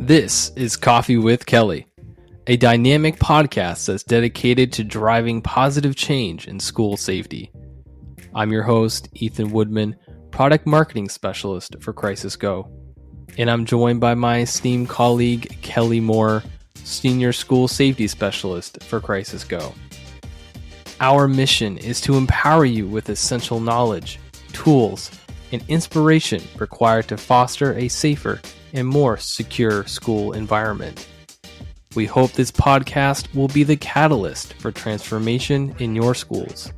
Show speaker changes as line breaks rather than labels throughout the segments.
This is Coffee with Kelly, a dynamic podcast that's dedicated to driving positive change in school safety. I'm your host, Ethan Woodman, Product Marketing Specialist for Crisis Go, and I'm joined by my esteemed colleague, Kelly Moore, Senior School Safety Specialist for Crisis Go. Our mission is to empower you with essential knowledge, tools, and inspiration required to foster a safer and more secure school environment. We hope this podcast will be the catalyst for transformation in your schools.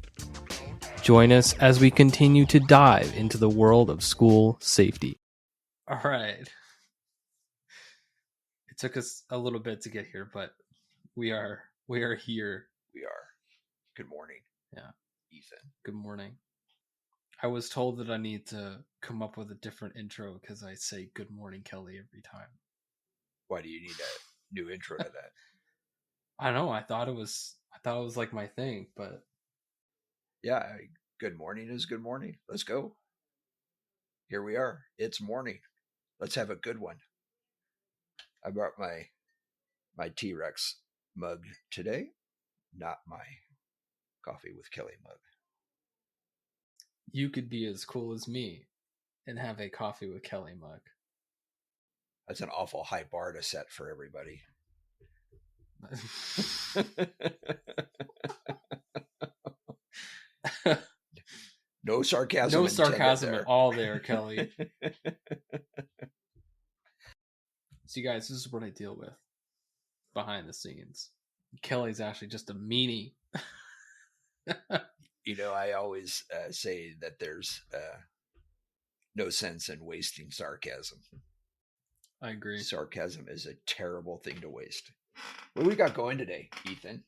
Join us as we continue to dive into the world of school safety. All right. It took us a little bit to get here, but we are here.
We are. Good morning.
Yeah.
Ethan.
Good morning. I was told that I need to come up with a different intro because I say good morning, Kelly, every time.
Why do you need a new intro to that?
I don't know. I thought it was like my thing, but
yeah, good morning is good morning. Let's go. Here we are. It's morning. Let's have a good one. I brought my T-Rex mug today, not my Coffee with Kelly mug.
You could be as cool as me and have a Coffee with Kelly mug.
That's an awful high bar to set for everybody. No sarcasm.
No sarcasm at all there, Kelly. So you guys, this is what I deal with behind the scenes. Kelly's actually just a meanie.
You know, I always say that there's no sense in wasting sarcasm.
I agree.
Sarcasm is a terrible thing to waste. What do we got going today, Ethan?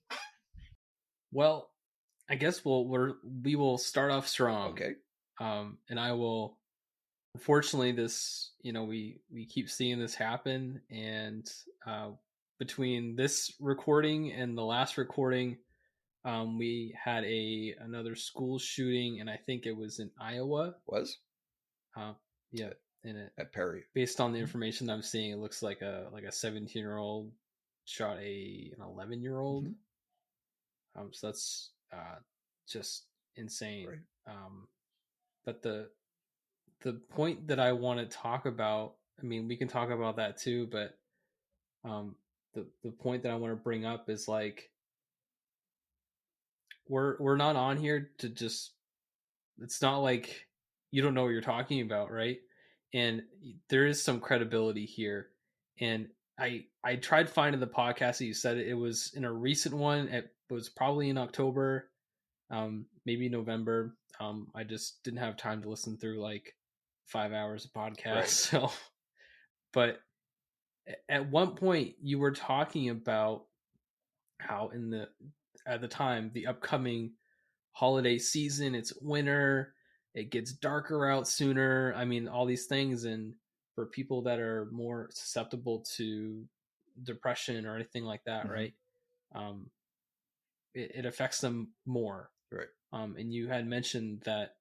Well, I guess we will start off strong.
Okay.
And I will. Unfortunately, this, we keep seeing this happen, and between this recording and the last recording, we had another school shooting, and I think it was in Iowa.
Was?
Yeah, in it
at Perry.
Based on the information that I'm seeing, it looks like a 17-year-old shot an 11-year-old. Mm-hmm. So that's just insane.
Right.
But the point that I want to talk about, I mean, we can talk about that too, but the point that I want to bring up is like, we're not on here to just, it's not like you don't know what you're talking about, right? And there is some credibility here. And I tried finding the podcast that you said it was in a recent one. It was probably in October, maybe November. I just didn't have time to listen through like 5 hours of podcast. Right. So, but at one point you were talking about how at the time, the upcoming holiday season, it's winter, it gets darker out sooner. I mean, all these things. And for people that are more susceptible to depression or anything like that, mm-hmm. right? It affects them more.
Right.
And you had mentioned that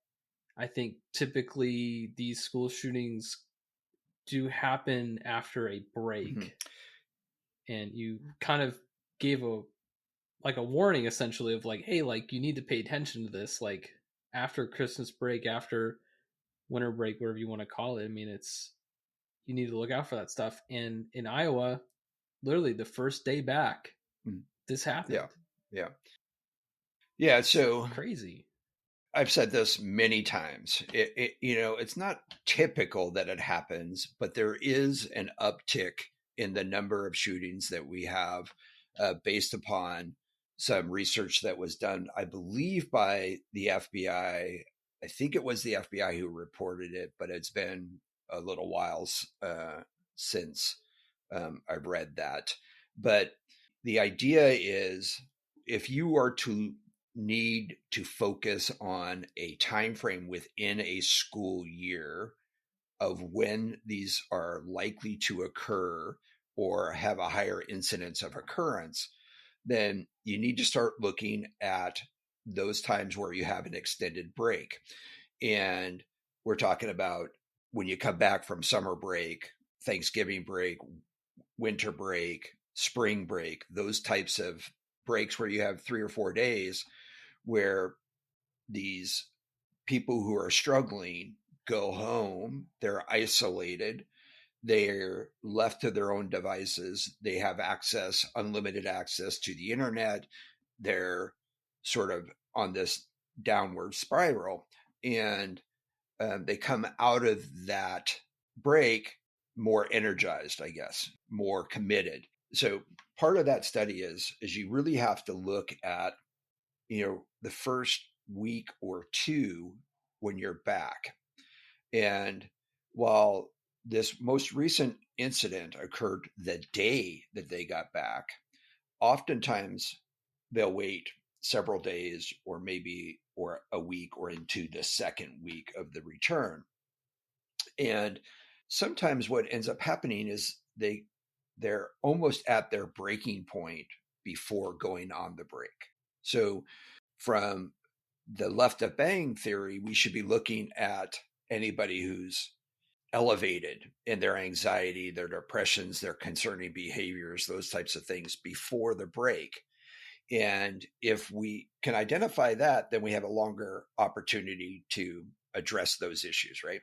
I think typically these school shootings do happen after a break. Mm-hmm. And you kind of gave a warning essentially of like, hey, like you need to pay attention to this, like after Christmas break, after winter break, whatever you want to call it. I mean, you need to look out for that stuff. And in Iowa, literally the first day back, this happened.
Yeah. So
crazy.
I've said this many times. It's not typical that it happens, but there is an uptick in the number of shootings that we have based upon some research that was done, I believe, by the FBI. I think it was the FBI who reported it, but it's been a little while since I've read that. But the idea is, if you are to need to focus on a time frame within a school year of when these are likely to occur or have a higher incidence of occurrence, then you need to start looking at those times where you have an extended break. And we're talking about when you come back from summer break, Thanksgiving break, winter break, spring break, those types of breaks where you have 3 or 4 days where these people who are struggling go home, they're isolated, they're left to their own devices, they have access, unlimited access to the internet, they're sort of on this downward spiral. And they come out of that break more energized, I guess, more committed. So part of that study is you really have to look at, the first week or two when you're back. And while this most recent incident occurred the day that they got back, oftentimes they'll wait several days or a week or into the second week of the return. And sometimes what ends up happening is they're almost at their breaking point before going on the break. So from the left of bang theory, we should be looking at anybody who's elevated in their anxiety, their depressions, their concerning behaviors, those types of things before the break. And if we can identify that, then we have a longer opportunity to address those issues, right?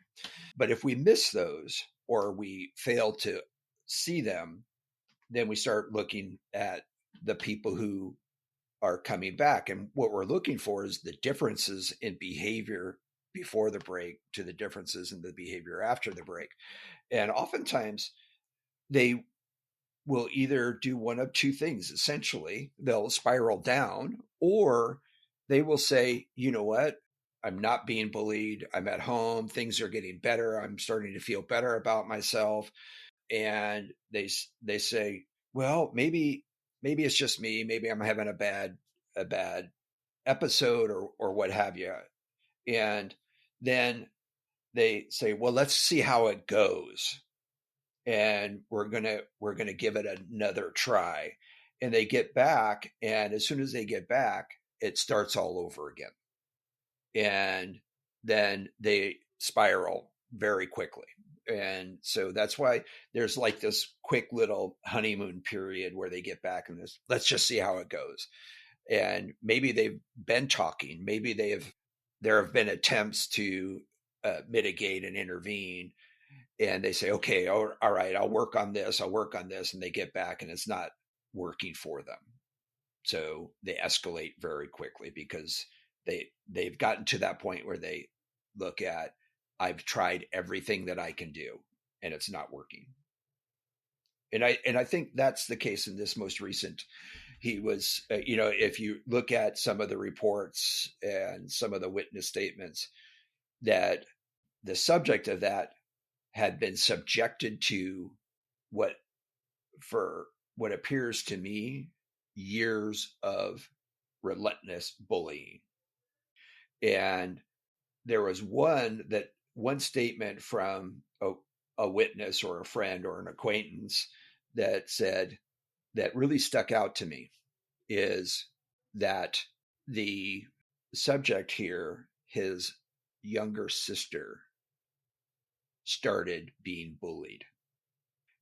But if we miss those or we fail to see them, then we start looking at the people who are coming back. And what we're looking for is the differences in behavior before the break to the differences in the behavior after the break. And oftentimes they will either do one of two things. Essentially, they'll spiral down, or they will say, you know what? I'm not being bullied. I'm at home. Things are getting better. I'm starting to feel better about myself. And they say, well, maybe it's just me. Maybe I'm having a bad episode or what have you. And then they say, well, let's see how it goes. And we're gonna give it another try. And they get back, and as soon as they get back, it starts all over again. And then they spiral very quickly. And so that's why there's like this quick little honeymoon period where they get back and this, let's just see how it goes. And maybe they've been talking, maybe there have been attempts to mitigate and intervene, and they say, okay, all right, I'll work on this, and they get back and it's not working for them. So they escalate very quickly because they've gotten to that point where they look at, I've tried everything that I can do and it's not working. And I think that's the case in this most recent. He was, if you look at some of the reports and some of the witness statements, that the subject of that had been subjected to what, for what appears to me, years of relentless bullying. And there was one statement from a witness or a friend or an acquaintance that said, that really stuck out to me, is that the subject here, his younger sister, started being bullied.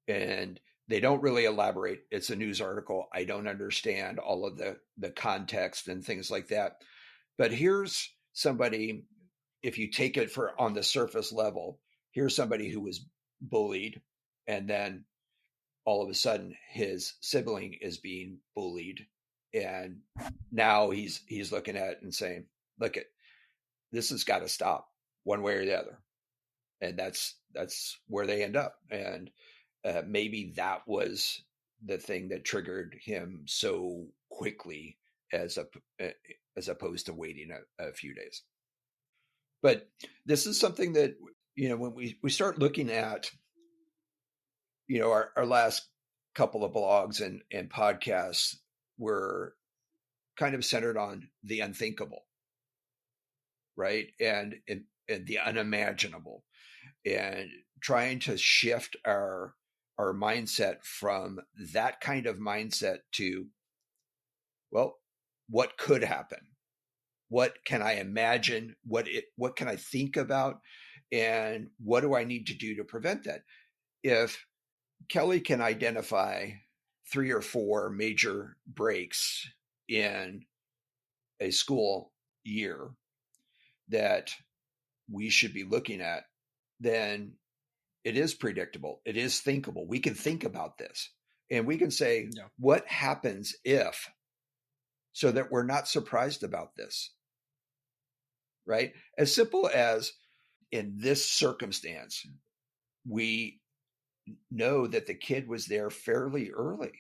And they don't really elaborate. It's a news article. I don't understand all of the context and things like that. But here's somebody, if you take it for on the surface level, here's somebody who was bullied, and then all of a sudden his sibling is being bullied, and now he's looking at it and saying, look, this has got to stop one way or the other. And that's where they end up. And maybe that was the thing that triggered him so quickly, as opposed to waiting a few days. But this is something that, when we start looking at, our last couple of blogs and podcasts were kind of centered on the unthinkable, right? And the unimaginable, and trying to shift our mindset from that kind of mindset to, well, what could happen? What can I imagine? What can I think about? And what do I need to do to prevent that? If Kelly can identify 3 or 4 major breaks in a school year that we should be looking at, then it is predictable. It is thinkable. We can think about this and we can say,
Yeah.
what happens if, so that we're not surprised about this, right? As simple as in this circumstance, we know that the kid was there fairly early.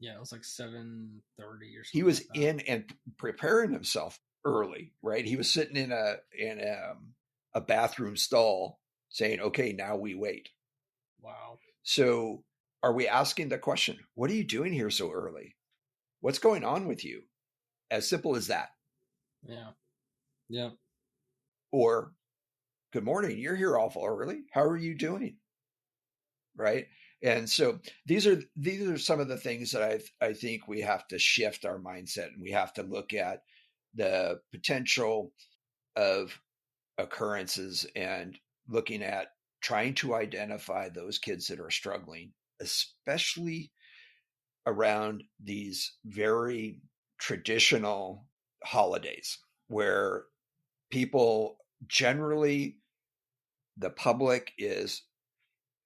Yeah, it was like 7:30 or
He
something
was
like that.
in and preparing himself early, right? He was sitting in a bathroom stall saying, "Okay, now we wait."
Wow.
So, are we asking the question, "What are you doing here so early? What's going on with you?" As simple as that.
Yeah. Yeah.
Or, "Good morning, you're here awful early. How are you doing?" Right? And so these are some of the things that I think we have to shift our mindset, and we have to look at the potential of occurrences and looking at trying to identify those kids that are struggling, especially around these very traditional holidays where people generally, the public is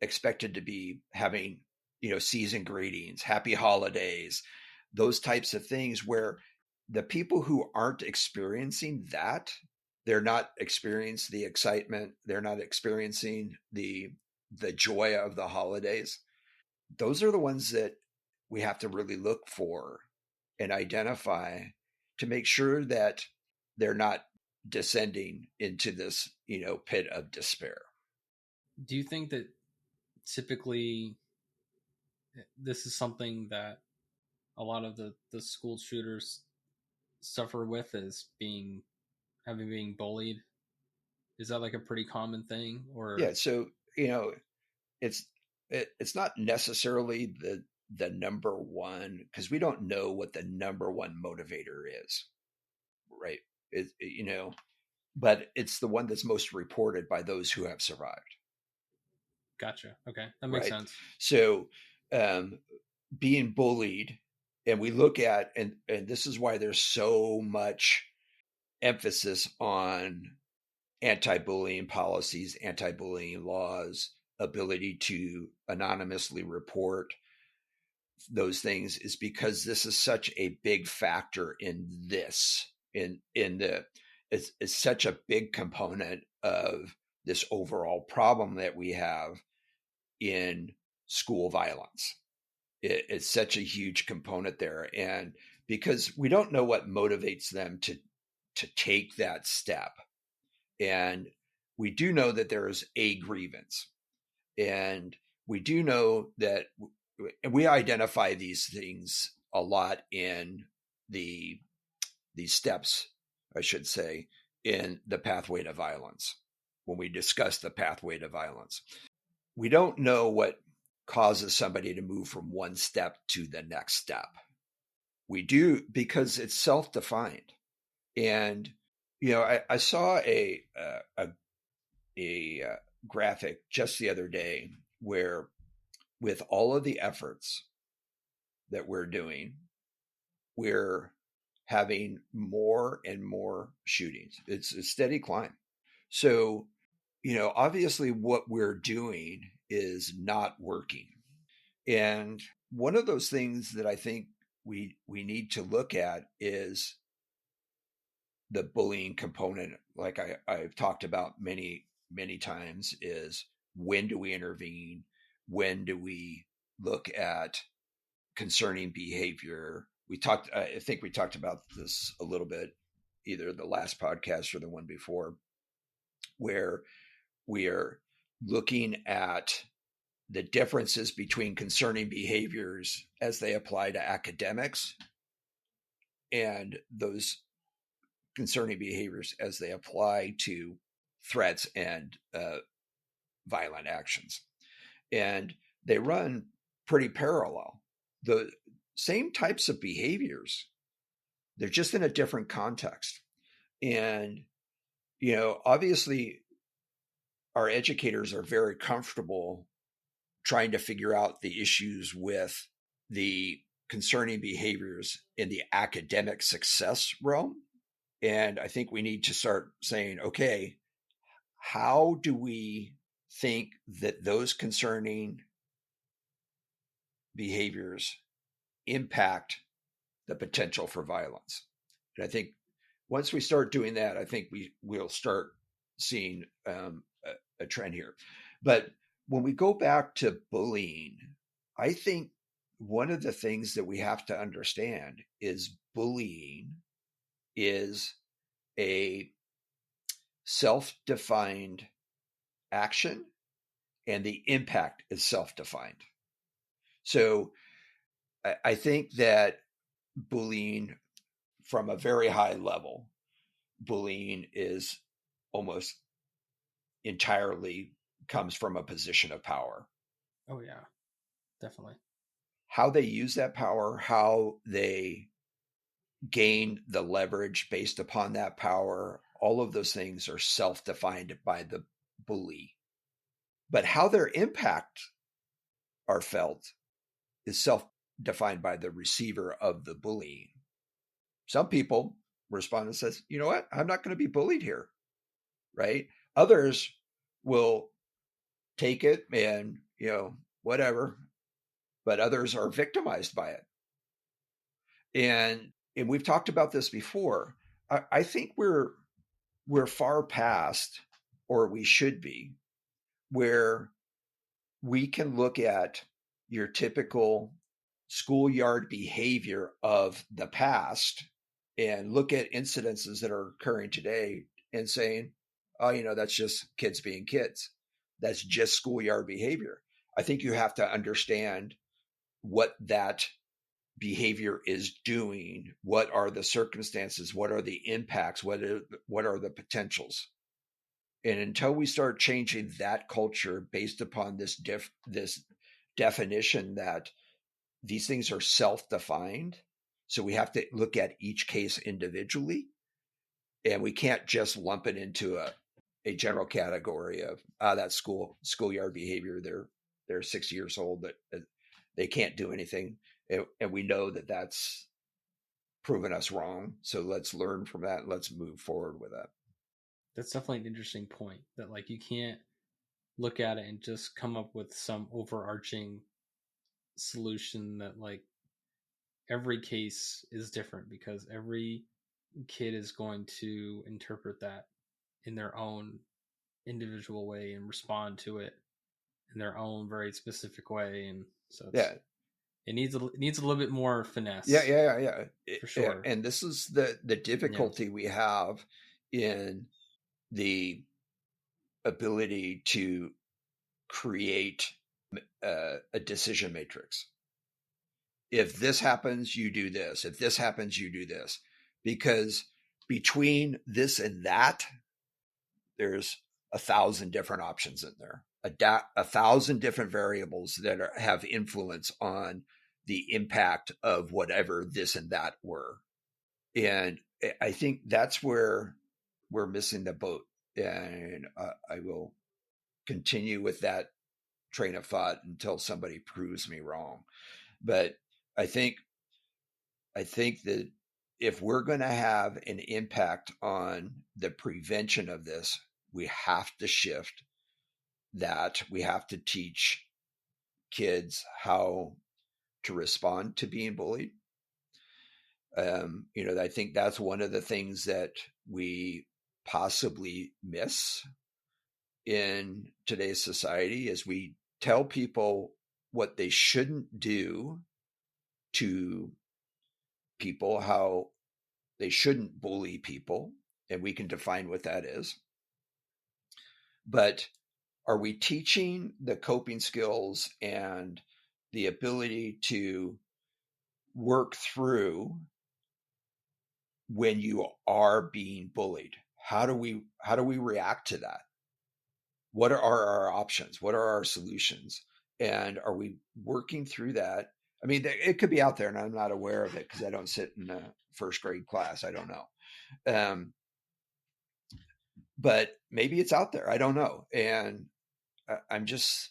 expected to be having, season greetings, happy holidays, those types of things, where the people who aren't experiencing that, they're not experiencing the excitement, they're not experiencing the joy of the holidays. Those are the ones that we have to really look for and identify to make sure that they're not descending into this, pit of despair.
Do you think that typically this is something that a lot of the school shooters suffer with, is being bullied? Is that like a pretty common thing,
Yeah,
or
so it's it's not necessarily the number one, because we don't know what the number one motivator is, right? But it's the one that's most reported by those who have survived,
gotcha? Okay, that makes
right?
sense.
So um, being bullied, and we look at, and this is why there's so much emphasis on anti-bullying policies, anti-bullying laws, ability to anonymously report those things, is because this is such a big factor in this, in the it's such a big component of this overall problem that we have in school violence. It's such a huge component there, and because we don't know what motivates them to take that step, and we do know that there is a grievance, and we do know that we identify these things a lot in the these steps, I should say, in the pathway to violence. When we discuss the pathway to violence, we don't know what causes somebody to move from one step to the next step. We do because it's self-defined. And I saw a graphic just the other day where, with all of the efforts that we're doing, we're having more and more shootings. It's a steady climb. So, obviously what we're doing is not working. And one of those things that I think we need to look at is the bullying component. Like I've talked about many, many times, is when do we intervene? When do we look at concerning behavior? I think we talked about this a little bit, either the last podcast or the one before, where we are looking at the differences between concerning behaviors as they apply to academics and those concerning behaviors as they apply to threats and violent actions. And they run pretty parallel. The same types of behaviors, they're just in a different context. And, obviously, our educators are very comfortable trying to figure out the issues with the concerning behaviors in the academic success realm. And I think we need to start saying, okay, how do we think that those concerning behaviors impact the potential for violence? And I think once we start doing that, I think we'll start seeing a trend here. But when we go back to bullying, I think one of the things that we have to understand is bullying is a self-defined action, and the impact is self-defined. So I think that bullying from a very high level, bullying is almost entirely comes from a position of power.
Oh yeah, definitely.
How they use that power, how they gain the leverage based upon that power, all of those things are self-defined by the bully. But how their impact are felt is self-defined by the receiver of the bullying. Some people respond and says, you know what, I'm not going to be bullied here, right? Others will take it and, whatever, but others are victimized by it. And we've talked about this before. I think we're far past, or we should be, where we can look at your typical schoolyard behavior of the past and look at incidences that are occurring today and saying, oh, that's just kids being kids. That's just schoolyard behavior. I think you have to understand what that behavior is doing. What are the circumstances? What are the impacts? What are the potentials? And until we start changing that culture based upon this definition that these things are self-defined, so we have to look at each case individually, and we can't just lump it into a general category of that schoolyard behavior. They're 6 years old, that they can't do anything, and we know that that's proven us wrong. So let's learn from that. And let's move forward with that.
That's definitely an interesting point, that like you can't look at it and just come up with some overarching solution, that like every case is different because every kid is going to interpret that in their own individual way and respond to it in their own very specific way. And so
Yeah.
it needs a little bit more
Yeah,
finesse. For
yeah.
sure.
And this is the difficulty we have in the ability to create a decision matrix. If this happens, you do this. If this happens, you do this. Because between this and that, there's 1,000 different options in there, 1,000 different variables that have influence on the impact of whatever this and that were. And I think that's where we're missing the boat. And I will continue with that train of thought until somebody proves me wrong. But I think that if we're going to have an impact on the prevention of this, we have to shift that. We have to teach kids how to respond to being bullied. I think that's one of the things that we possibly miss in today's society, is we tell people what they shouldn't do to people, how they shouldn't bully people, and we can define what that is. But are we teaching the coping skills and the ability to work through when you are being bullied? How do we react to that? What are our options? What are our solutions? And are we working through that? I mean, it could be out there and I'm not aware of it because I don't sit in a first grade class. I don't know. But maybe it's out there. I don't know. And I'm just,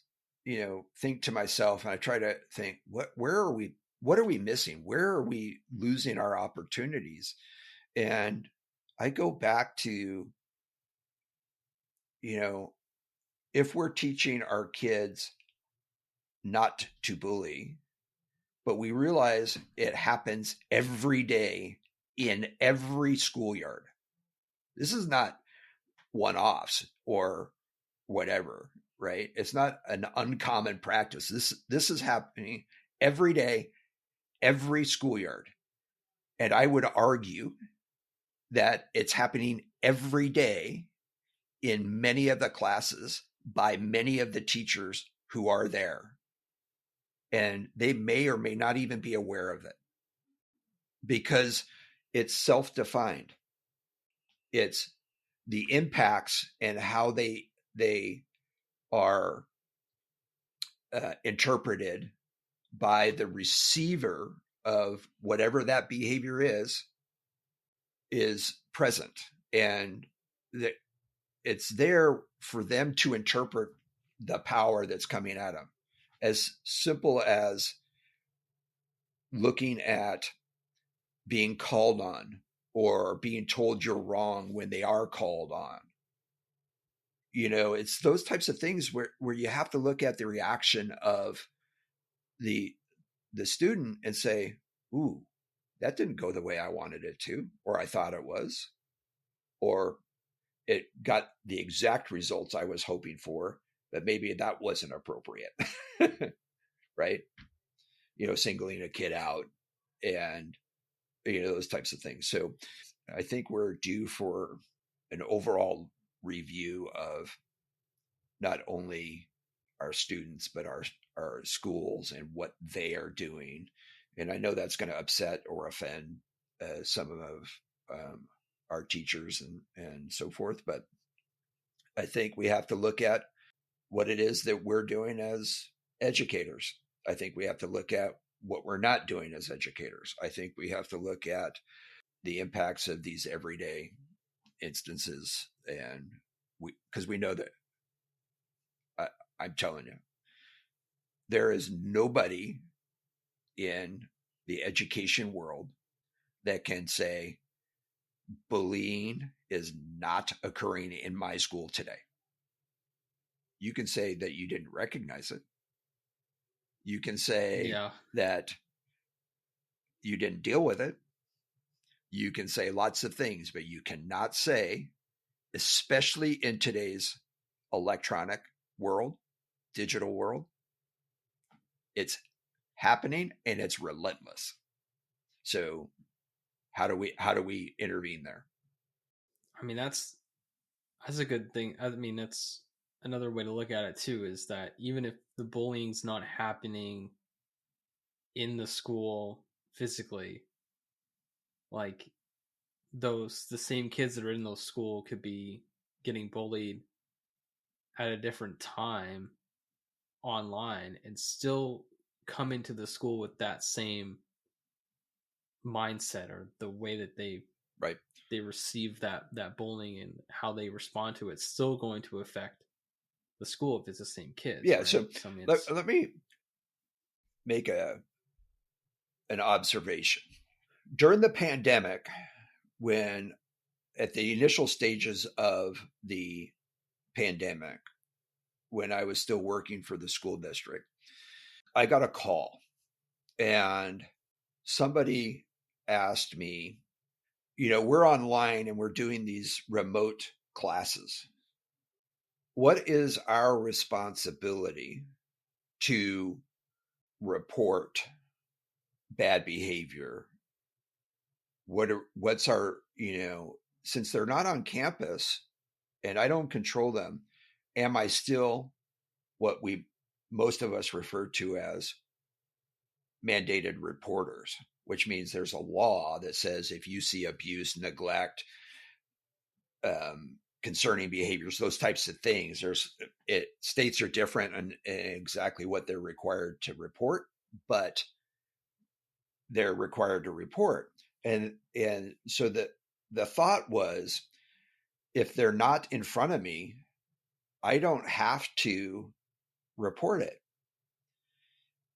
think to myself, and I try to think, what are we missing? Where are we losing our opportunities? And I go back to, if we're teaching our kids not to bully, but we realize it happens every day in every schoolyard. This is not one-offs or whatever, right? It's not an uncommon practice. This is happening every day, every schoolyard. And I would argue that it's happening every day in many of the classes by many of the teachers who are there. And they may or may not even be aware of it because it's self-defined. It's the impacts and how they are interpreted by the receiver of whatever that behavior is present, and that it's there for them to interpret the power that's coming at them. As simple as looking at being called on or being told you're wrong when they are called on. It's those types of things where you have to look at the reaction of the student and say, ooh, that didn't go the way I wanted it to, or I thought it was, or it got the exact results I was hoping for, but maybe that wasn't appropriate. Right? Singling a kid out and, those types of things. So I think we're due for an overall review of not only our students, but our schools and what they are doing. And I know that's going to upset or offend some of our teachers and so forth. But I think we have to look at what it is that we're doing as educators. I think we have to look at what we're not doing as educators. I think we have to look at the impacts of these everyday instances. And because we know that, I'm telling you, there is nobody in the education world that can say bullying is not occurring in my school today. You can say that you didn't recognize it. You can say that you didn't deal with it. You can say lots of things, but you cannot say, especially in today's electronic world, digital world, it's happening and it's relentless. So how do we intervene there?
I mean, that's a good thing. I mean, that's another way to look at it too, is that even if the bullying's not happening in the school physically, like the same kids that are in those school could be getting bullied at a different time online and still come into the school with that same mindset, or the way that
right
they receive that bullying and how they respond to it, still going to affect the school if it's the same kids.
Yeah.
Right?
So
I mean,
let me make an observation. During the pandemic, when at the initial stages of the pandemic, when I was still working for the school district, I got a call and somebody asked me, we're online and we're doing these remote classes. What is our responsibility to report bad behavior? What's our, since they're not on campus and I don't control them, am I still what most of us refer to as mandated reporters, which means there's a law that says if you see abuse, neglect, concerning behaviors, those types of things, states are different in exactly what they're required to report, but they're required to report. And so the thought was, if they're not in front of me, I don't have to report it.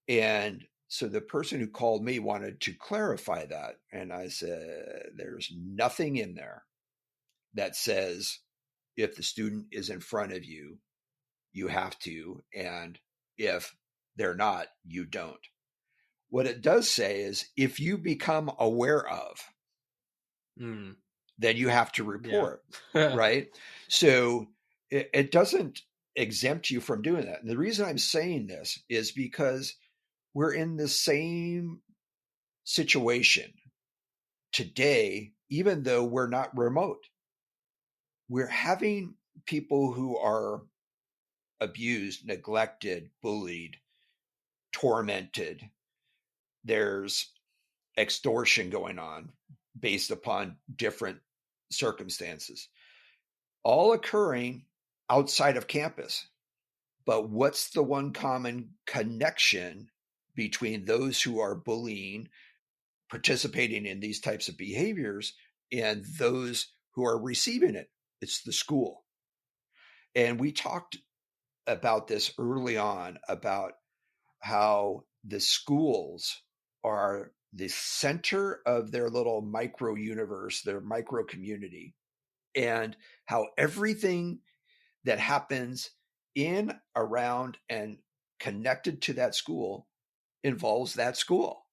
And so the person who called me wanted to clarify that. And I said, there's nothing in there that says if the student is in front of you, you have to. And if they're not, you don't. What it does say is if you become aware of, then you have to report, right? So it doesn't exempt you from doing that. And the reason I'm saying this is because we're in the same situation today, even though we're not remote. We're having people who are abused, neglected, bullied, tormented. There's extortion going on based upon different circumstances, all occurring outside of campus. But what's the one common connection between those who are bullying, participating in these types of behaviors, and those who are receiving it? It's the school. And we talked about this early on about how the schools are the center of their little micro universe, their micro community, and how everything that happens in, around, and connected to that school involves that school.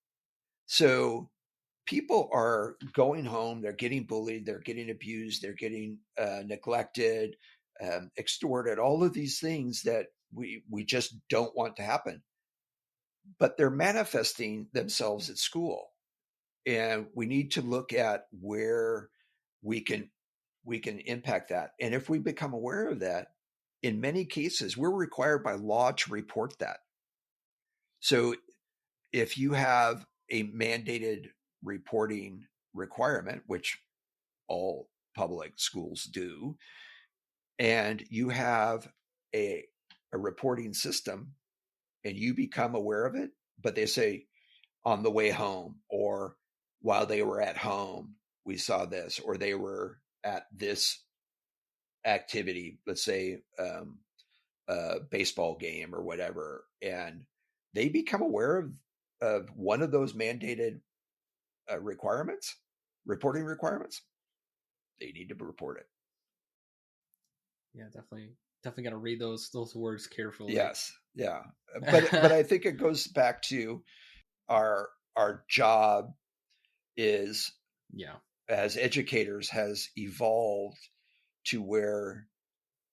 So people are going home, they're getting bullied, they're getting abused, they're getting neglected, extorted, all of these things that we just don't want to happen. But they're manifesting themselves at school. And we need to look at where we can impact that. And if we become aware of that, in many cases, we're required by law to report that. So if you have a mandated reporting requirement, which all public schools do, and you have a reporting system and you become aware of it, but they say on the way home or while they were at home, we saw this, or they were at this activity, let's say a baseball game or whatever, and they become aware of one of those mandated requirements, reporting requirements, they need to report it.
Yeah, definitely got to read those words carefully.
Yes, yeah, but I think it goes back to our job is, as educators, has evolved to where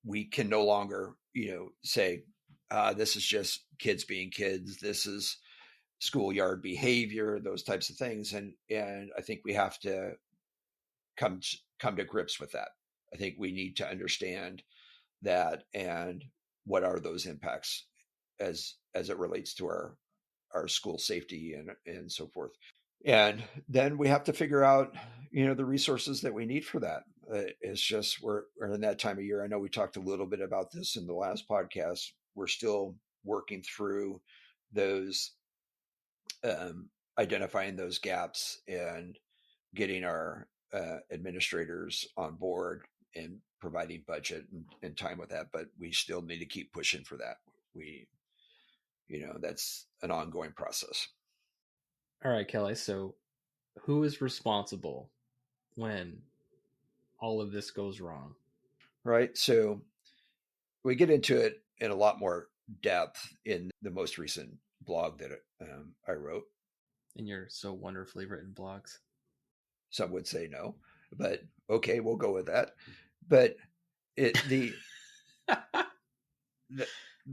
we can no longer, say, this is just kids being kids. This is schoolyard behavior, those types of things. And I think we have to come to grips with that. I think we need to understand that and what are those impacts as it relates to our school safety and so forth. And then we have to figure out, the resources that we need for that. It's just we're in that time of year. I know we talked a little bit about this in the last podcast. We're still working through those, identifying those gaps and getting our administrators on board and providing budget and time with that. But we still need to keep pushing for that. That's an ongoing process.
All right, Kelly. So who is responsible when all of this goes wrong?
Right. So we get into it in a lot more depth in the most recent blog that I wrote.
In your so wonderfully written blogs.
Some would say no, but okay, we'll go with that. But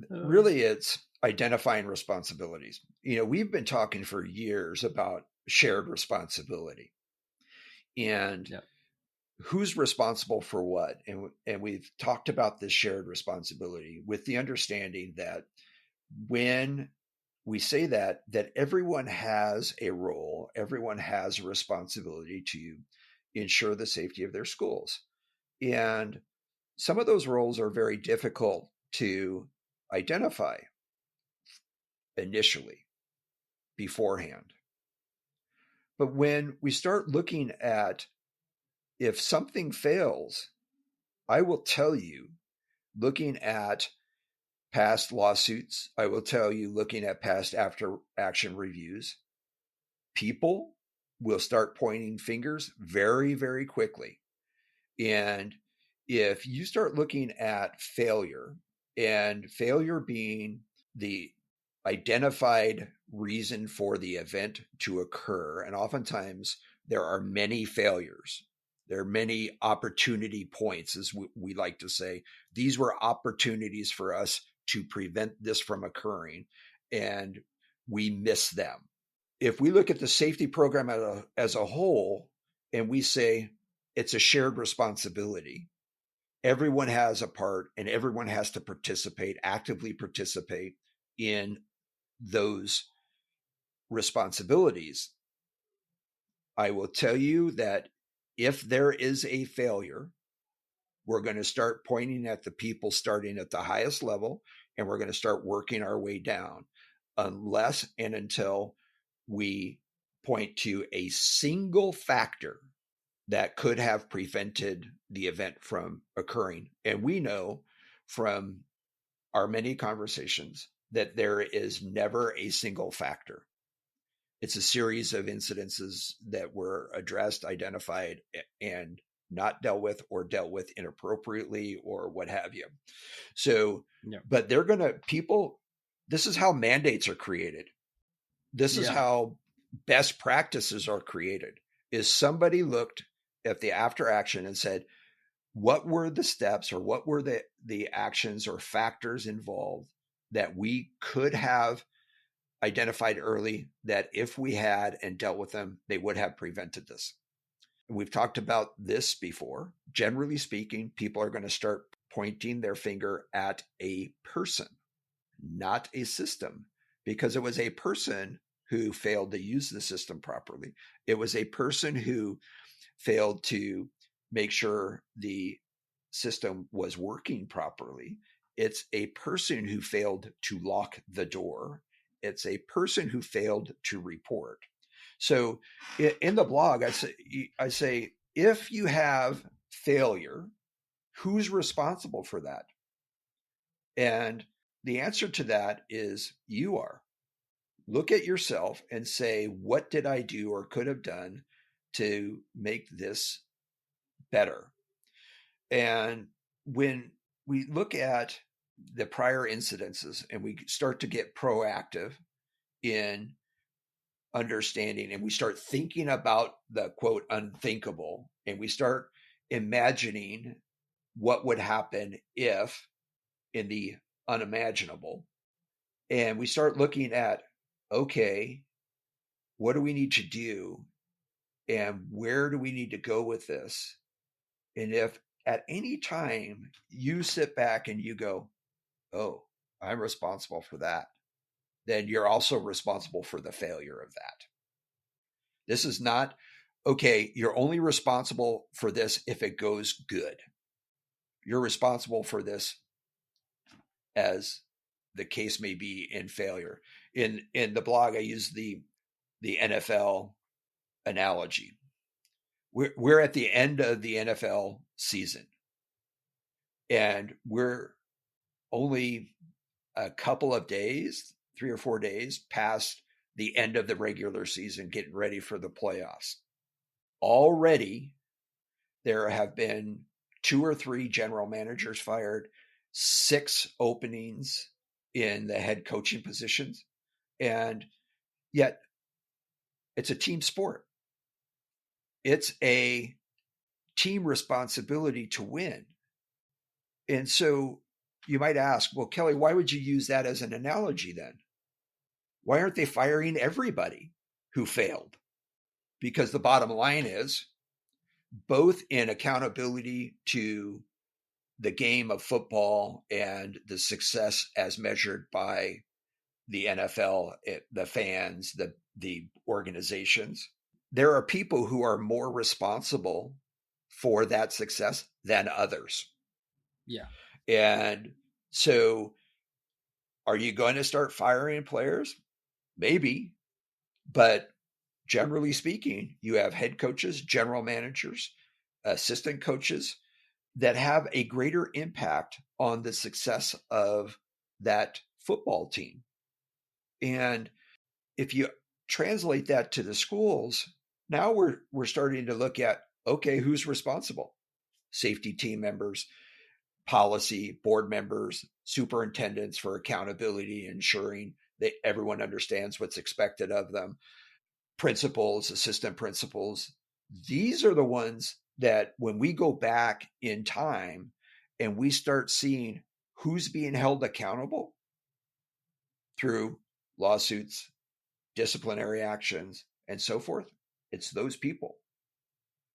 really it's identifying responsibilities. We've been talking for years about shared responsibility and who's responsible for what. And we've talked about this shared responsibility with the understanding that when we say that everyone has a role, everyone has a responsibility to ensure the safety of their schools. And some of those roles are very difficult to identify initially beforehand. But when we start looking at if something fails, I will tell you, looking at past lawsuits, I will tell you, looking at past after action reviews, people will start pointing fingers very, very quickly. And if you start looking at failure, and failure being the identified reason for the event to occur, and oftentimes there are many failures. There are many opportunity points, as we like to say. These were opportunities for us to prevent this from occurring, and we miss them. If we look at the safety program as a whole and we say it's a shared responsibility, everyone has a part and everyone has to participate, actively participate in those responsibilities. I will tell you that if there is a failure, we're going to start pointing at the people starting at the highest level, and we're going to start working our way down, unless and until we point to a single factor that could have prevented the event from occurring. And we know from our many conversations that there is never a single factor. It's a series of incidences that were addressed, identified, and not dealt with, or dealt with inappropriately, or what have you. So,
Yeah.
but they're going to, people, this is how mandates are created. This is how best practices are created. Is somebody looked at the after action and said, what were the steps, or what were the actions or factors involved that we could have identified early, that if we had and dealt with them, they would have prevented this. We've talked about this before. Generally speaking, people are going to start pointing their finger at a person, not a system, because it was a person who failed to use the system properly. It was a person who failed to make sure the system was working properly. It's a person who failed to lock the door. It's a person who failed to report. So in the blog, I say, if you have failure, who's responsible for that? And the answer to that is you are. Look at yourself and say, what did I do or could have done to make this better? And when we look at the prior incidences and we start to get proactive in understanding, and we start thinking about the quote unthinkable, and we start imagining what would happen if, in the unimaginable, and we start looking at, okay, what do we need to do, and where do we need to go with this? And if at any time you sit back and you go, oh, I'm responsible for that, then you're also responsible for the failure of that. This is not, okay, you're only responsible for this if it goes good. You're responsible for this, as the case may be, in failure. In the blog, I use the NFL analogy. We're at the end of the NFL season, and we're only a couple of days, 3 or 4 days past the end of the regular season, getting ready for the playoffs. Already, there have been 2 or 3 general managers fired, 6 openings in the head coaching positions, and yet it's a team sport. It's a team responsibility to win. And so you might ask, well, Kelly, why would you use that as an analogy then? Why aren't they firing everybody who failed? Because the bottom line is, both in accountability to the game of football and the success as measured by the NFL, the fans, the organizations, there are people who are more responsible for that success than others.
Yeah.
And so, are you going to start firing players? Maybe. But generally speaking, you have head coaches, general managers, assistant coaches that have a greater impact on the success of that football team. And if you translate that to the schools, now we're starting to look at, okay, who's responsible? Safety team members, policy, board members, superintendents for accountability, ensuring that everyone understands what's expected of them, principals, assistant principals. These are the ones that when we go back in time and we start seeing who's being held accountable through lawsuits, disciplinary actions, and so forth, it's those people.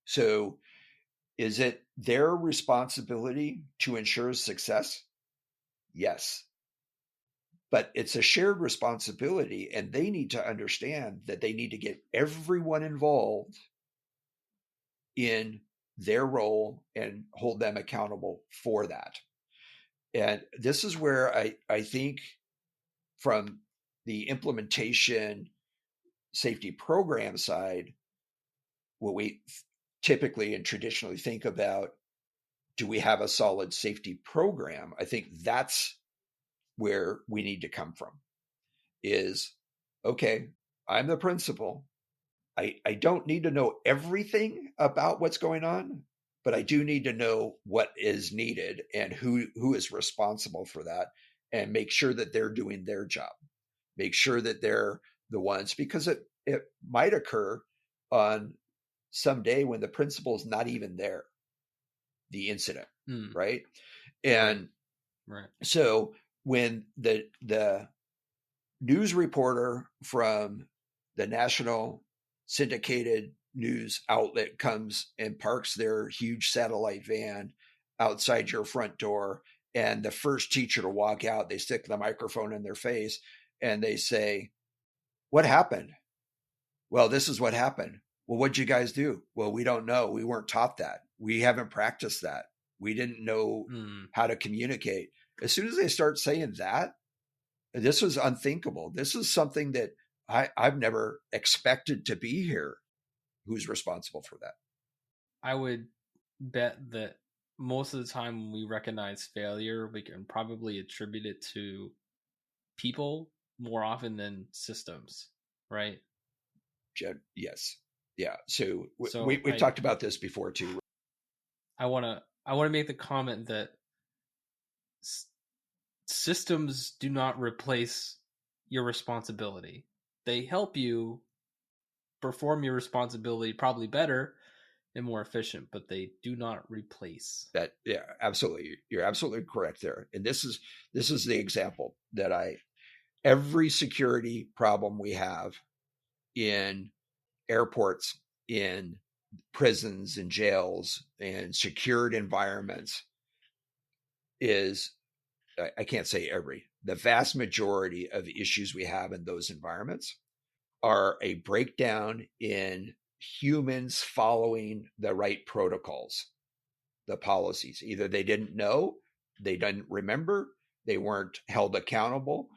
So is it their responsibility to ensure success? Yes. But it's a shared responsibility, and they need to understand that they need to get everyone involved in their role and hold them accountable for that. And this is where I think from the implementation safety program side, what we typically and traditionally think about, do we have a solid safety program? I think that's where we need to come from is, okay, I'm the principal. I don't need to know everything about what's going on, but I do need to know what is needed and who is responsible for that, and make sure that they're doing their job. Make sure that they're the ones, because it might occur on some day when the principal's not even there, the incident, right? And
right.
So when the news reporter from the national syndicated news outlet comes and parks their huge satellite van outside your front door, and the first teacher to walk out, they stick the microphone in their face and they say, "What happened?" "Well, this is what happened." "Well, what'd you guys do?" "Well, we don't know. We weren't taught that. We haven't practiced that. We didn't know how to communicate." As soon as they start saying that, this was unthinkable. This is something that I've never expected to be here. Who's responsible for that?
I would bet that most of the time when we recognize failure, we can probably attribute it to people more often than systems, right?
Yes. Yeah. So
So
we've talked about this before too.
I want to make the comment that systems do not replace your responsibility. They help you perform your responsibility probably better and more efficient, but they do not replace.
That, yeah, absolutely. You're absolutely correct there. And this is the example that every security problem we have in airports, in prisons and jails and secured environments is, I can't say every, the vast majority of issues we have in those environments are a breakdown in humans following the right protocols, the policies. Either they didn't know, they didn't remember, they weren't held accountable.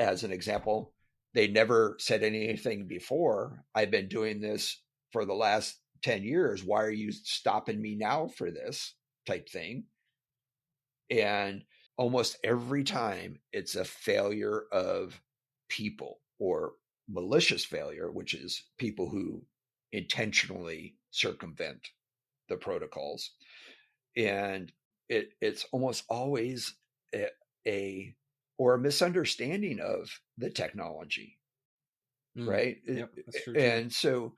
As an example, they never said anything before. I've been doing this for the last 10 years. Why are you stopping me now for this type thing? And almost every time it's a failure of people, or malicious failure, which is people who intentionally circumvent the protocols. And it's almost always a or a misunderstanding of the technology, right?
Yep, that's true too.
And so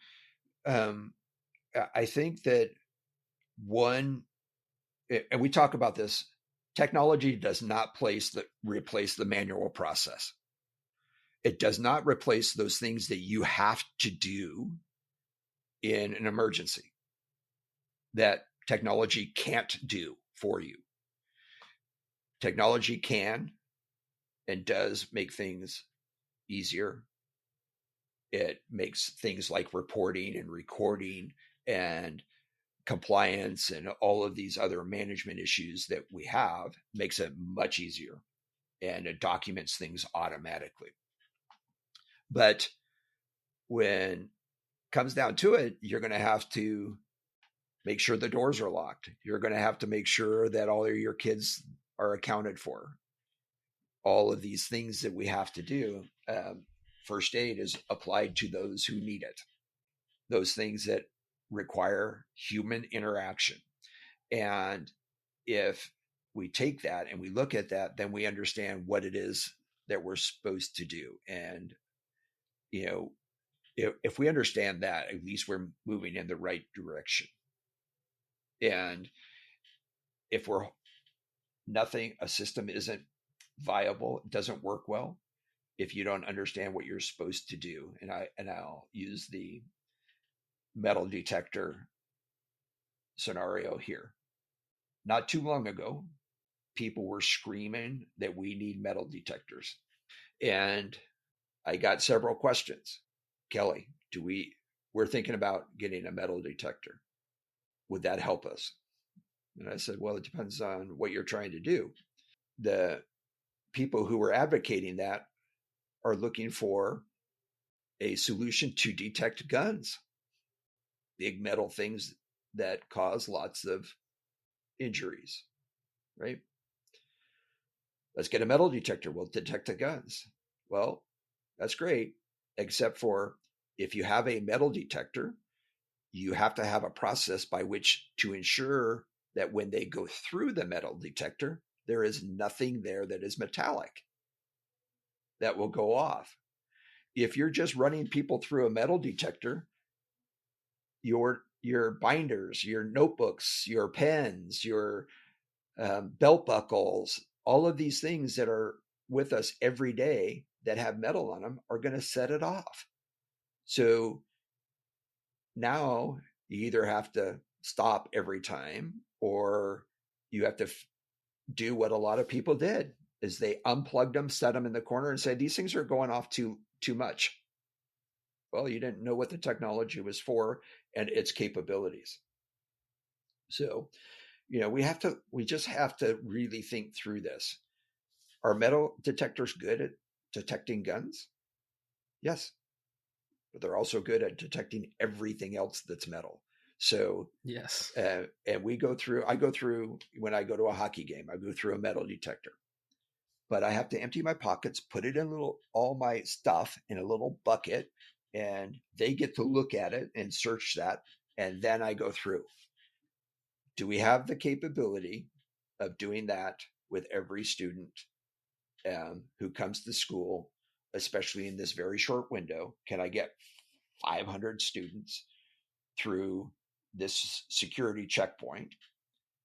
I think that one, and we talk about this, technology does not replace the manual process. It does not replace those things that you have to do in an emergency that technology can't do for you. Technology can and does make things easier. It makes things like reporting and recording and compliance and all of these other management issues that we have, makes it much easier, and it documents things automatically. But when it comes down to it, you're going to have to make sure the doors are locked. You're going to have to make sure that all of your kids are accounted for. all of these things that we have to do, first aid is applied to those who need it, those things that require human interaction. And if we take that and we look at that, then we understand what it is that we're supposed to do. And, you know, if we understand that, at least we're moving in the right direction. And if we're nothing, a system isn't viable, it doesn't work well if you don't understand what you're supposed to do. And I'll use the metal detector scenario here. Not too long ago, people were screaming that we need metal detectors. And I got several questions. Kelly, we're thinking about getting a metal detector. Would that help us? And I said, well, it depends on what you're trying to do. The people who were advocating that are looking for a solution to detect guns, big metal things that cause lots of injuries, right? Let's get a metal detector. We'll detect the guns. Well, that's great, except for if you have a metal detector, you have to have a process by which to ensure that when they go through the metal detector, there is nothing there that is metallic that will go off. If you're just running people through a metal detector, your binders, your notebooks, your pens, your belt buckles, all of these things that are with us every day that have metal on them are going to set it off. So now you either have to stop every time or you have to do what a lot of people did is they unplugged them, set them in the corner and said, these things are going off too much. Well, you didn't know what the technology was for and its capabilities. So, we just have to really think through this. Are metal detectors good at detecting guns? Yes, but they're also good at detecting everything else that's metal. So,
Yes.
and I go through, when I go to a hockey game, I go through a metal detector, but I have to empty my pockets, put it in all my stuff in a little bucket, and they get to look at it and search that. And then I go through. Do we have the capability of doing that with every student who comes to school, especially in this very short window? Can I get 500 students through this security checkpoint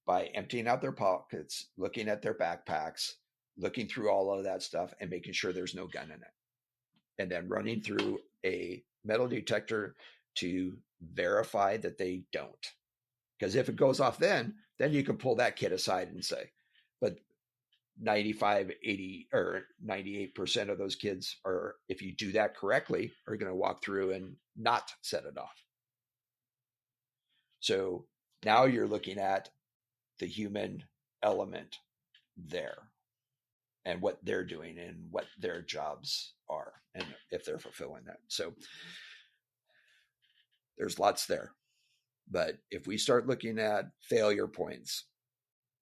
by emptying out their pockets, looking at their backpacks, looking through all of that stuff and making sure there's no gun in it, and then running through a metal detector to verify that they don't? Because if it goes off then you can pull that kid aside and say, but 95, 80, or 98% of those kids are, if you do that correctly, are going to walk through and not set it off. So now you're looking at the human element there and what they're doing and what their jobs are and if they're fulfilling that. So there's lots there. But if we start looking at failure points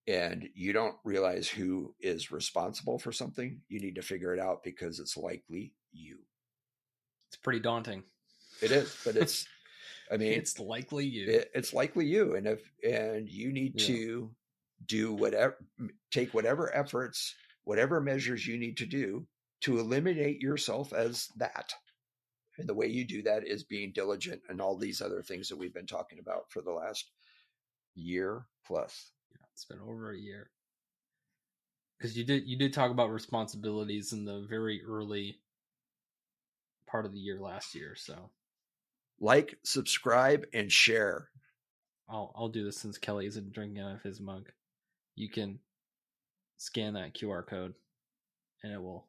and you don't realize who is responsible for something, you need to figure it out because it's likely you.
It's pretty daunting.
It is, but
it's likely you.
It's likely you. And you need to take whatever efforts, whatever measures you need to do to eliminate yourself as that. And the way you do that is being diligent and all these other things that we've been talking about for the last year plus.
Yeah, it's been over a year. Because you did talk about responsibilities in the very early part of the year last year. So
like, subscribe, and share.
I'll do this since Kelly isn't drinking out of his mug. You can scan that QR code and it will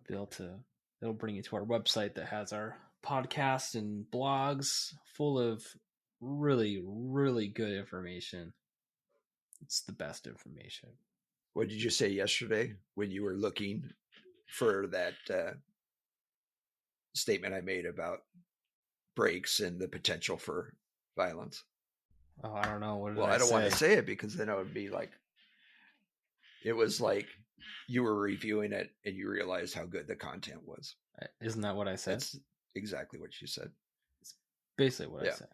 be able to, it'll bring you to our website that has our podcast and blogs full of really, really good information. It's the best information.
What did you say yesterday when you were looking for that statement I made about breaks and the potential for violence?
Oh, I don't know. What did
Well,
I
don't
say?
want to say it because then it would be like, it was like you were reviewing it and you realized how good the content was.
Isn't that what I said?
That's exactly what you said.
It's basically what I
Yeah.
said.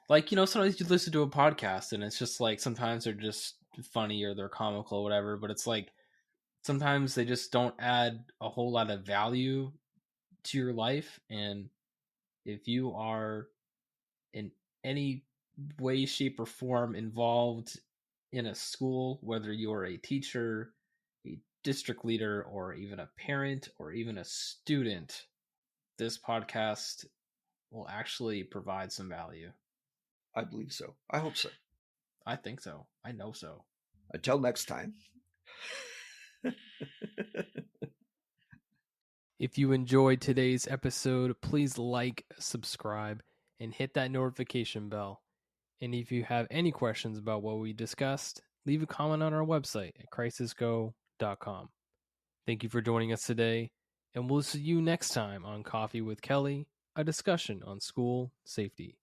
Like, sometimes you listen to a podcast and it's just like sometimes they're just funny or they're comical or whatever, but it's like sometimes they just don't add a whole lot of value to your life. And if you are in any way, shape, or form involved in a school, whether you're a teacher, a district leader, or even a parent, or even a student, this podcast will actually provide some value.
I believe so. I hope so.
I think so. I know so.
Until next time.
If you enjoyed today's episode, please like, subscribe, and hit that notification bell. And if you have any questions about what we discussed, leave a comment on our website at crisisgo.com. Thank you for joining us today, and we'll see you next time on Coffee with Kelly, a discussion on school safety.